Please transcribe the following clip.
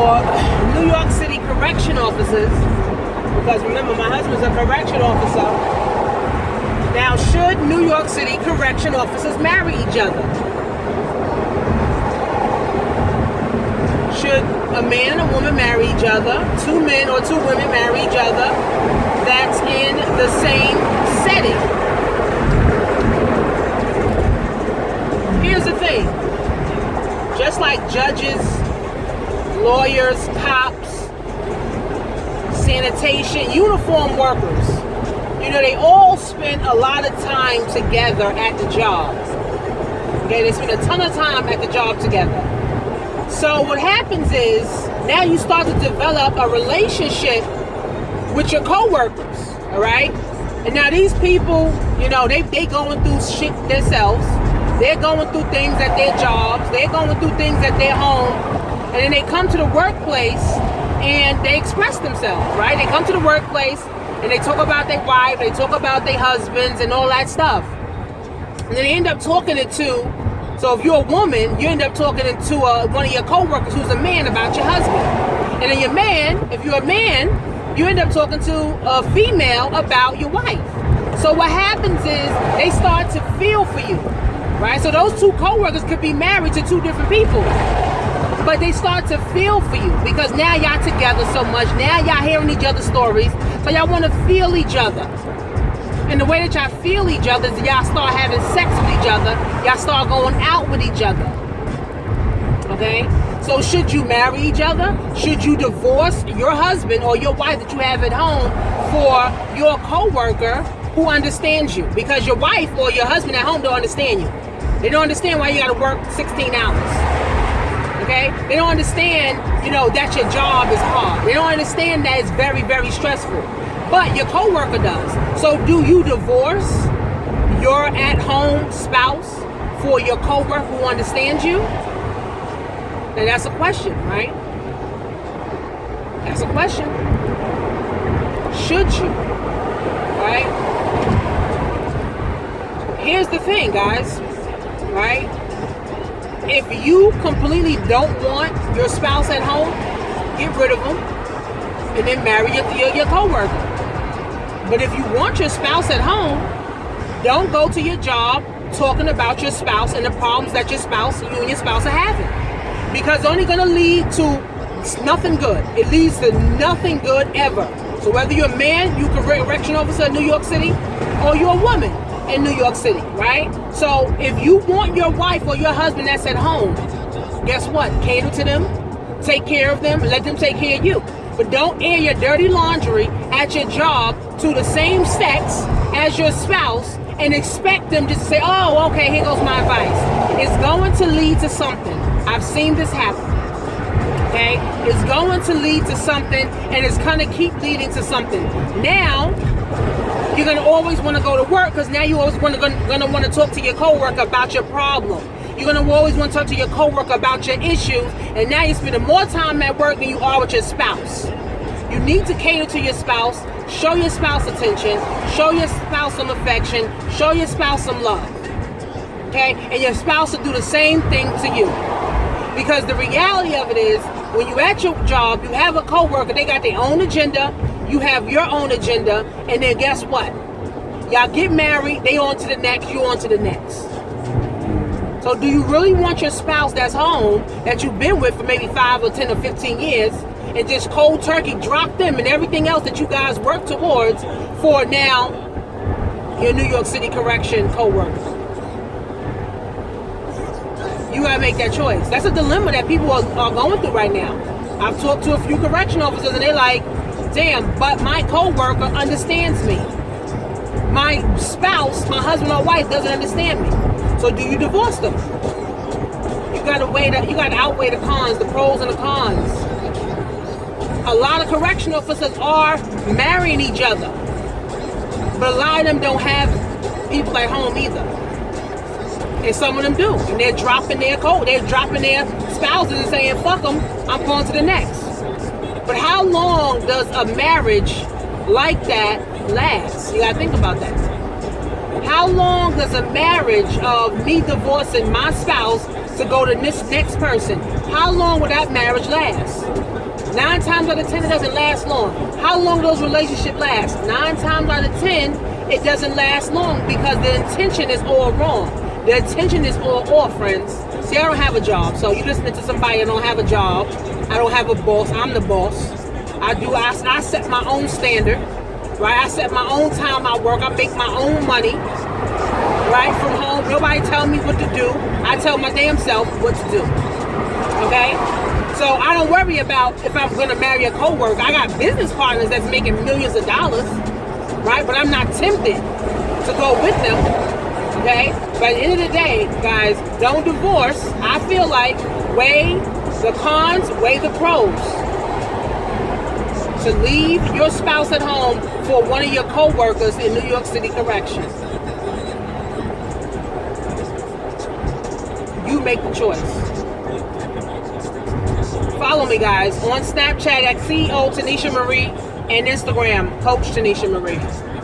for New York City correction officers, because remember, my husband's a correction officer. Now, should New York City correction officers marry each other? Should a man and a woman marry each other? Two men or two women marry each other? That's in the same setting. Here's the thing. Just like judges, lawyers, cops, sanitation, uniform workers, they all spend a lot of time together at the job. Okay, they spend a ton of time at the job together. So what happens is, now you start to develop a relationship with your coworkers, all right? And now these people, they going through shit themselves. They're going through things at their jobs. They're going through things at their home. And then they come to the workplace and they express themselves, right? They come to the workplace and they talk about their wife, they talk about their husbands and all that stuff. And then they end up talking it to, so if you're a woman, you end up talking to one of your coworkers who's a man about your husband. And then if you're a man, you end up talking to a female about your wife. So what happens is they start to feel for you, right? So those two coworkers could be married to two different people, but they start to feel for you because now y'all together so much. Now y'all hearing each other's stories, so y'all want to feel each other. And the way that y'all feel each other is y'all start having sex with each other. Y'all start going out with each other. Okay? So should you marry each other? Should you divorce your husband or your wife that you have at home for your coworker who understands you? Because your wife or your husband at home don't understand you. They don't understand why you got to work 16 hours. Okay? They don't understand, that your job is hard. They don't understand that it's very, very stressful. But your coworker does. So do you divorce your at-home spouse for your coworker who understands you? Now that's a question, right? That's a question. Should you? Right? Here's the thing, guys. Right? If you completely don't want your spouse at home, get rid of them and then marry your coworker. But if you want your spouse at home, don't go to your job talking about your spouse and the problems that you and your spouse are having. Because it's only going to lead to nothing good. It leads to nothing good ever. So whether you're a man, you're a correction officer in New York City, or you're a woman in New York City, right? So if you want your wife or your husband that's at home, guess what? Cater to them, take care of them, and let them take care of you. But don't air your dirty laundry at your job to the same sex as your spouse and expect them just to say, oh, okay, here goes my advice. It's going to lead to something. I've seen this happen. Okay? It's going to lead to something, and it's going to keep leading to something. Now, you're going to always want to go to work because now you're always going to want to talk to your coworker about your problem. You're going to always want to talk to your coworker about your issues, and now you're spending more time at work than you are with your spouse. You need to cater to your spouse, show your spouse attention, show your spouse some affection, show your spouse some love. Okay? And your spouse will do the same thing to you. Because the reality of it is, when you're at your job, you have a coworker, they got their own agenda, you have your own agenda, and then guess what? Y'all get married, they on to the next, you on to the next. So do you really want your spouse that's home, that you've been with for maybe 5 or 10 or 15 years, and just cold turkey drop them and everything else that you guys work towards for now your New York City correction co-workers? You gotta make that choice. That's a dilemma that people are going through right now. I've talked to a few correction officers and they're like, damn, but my co-worker understands me. My spouse, my husband or wife doesn't understand me. So do you divorce them? You gotta outweigh the cons, the pros and the cons. A lot of correction officers are marrying each other, but a lot of them don't have people at home either. And some of them do. And they're dropping their code. They're dropping their spouses and saying, fuck them, I'm going to the next. But how long does a marriage like that last? You gotta think about that. How long does a marriage of me divorcing my spouse to go to this next person, how long will that marriage last? 9 times out of 10, it doesn't last long. How long those relationships last? 9 times out of 10, it doesn't last long because the intention is all wrong. The intention is all off, friends. See, I don't have a job. So you listening to somebody that don't have a job. I don't have a boss. I'm the boss. I set my own standard, right? I set my own time I work. I make my own money, right? From home. Nobody tell me what to do. I tell my damn self what to do, okay? So I don't worry about if I'm going to marry a coworker. I got business partners that's making millions of dollars, right? But I'm not tempted to go with them, okay? But at the end of the day, guys, don't divorce. I feel like weigh the cons, weigh the pros. To leave your spouse at home for one of your co-workers in New York City Corrections. You make the choice. Follow me, guys, on Snapchat at CEO Tanisha Marie and Instagram, Coach Tanisha Marie.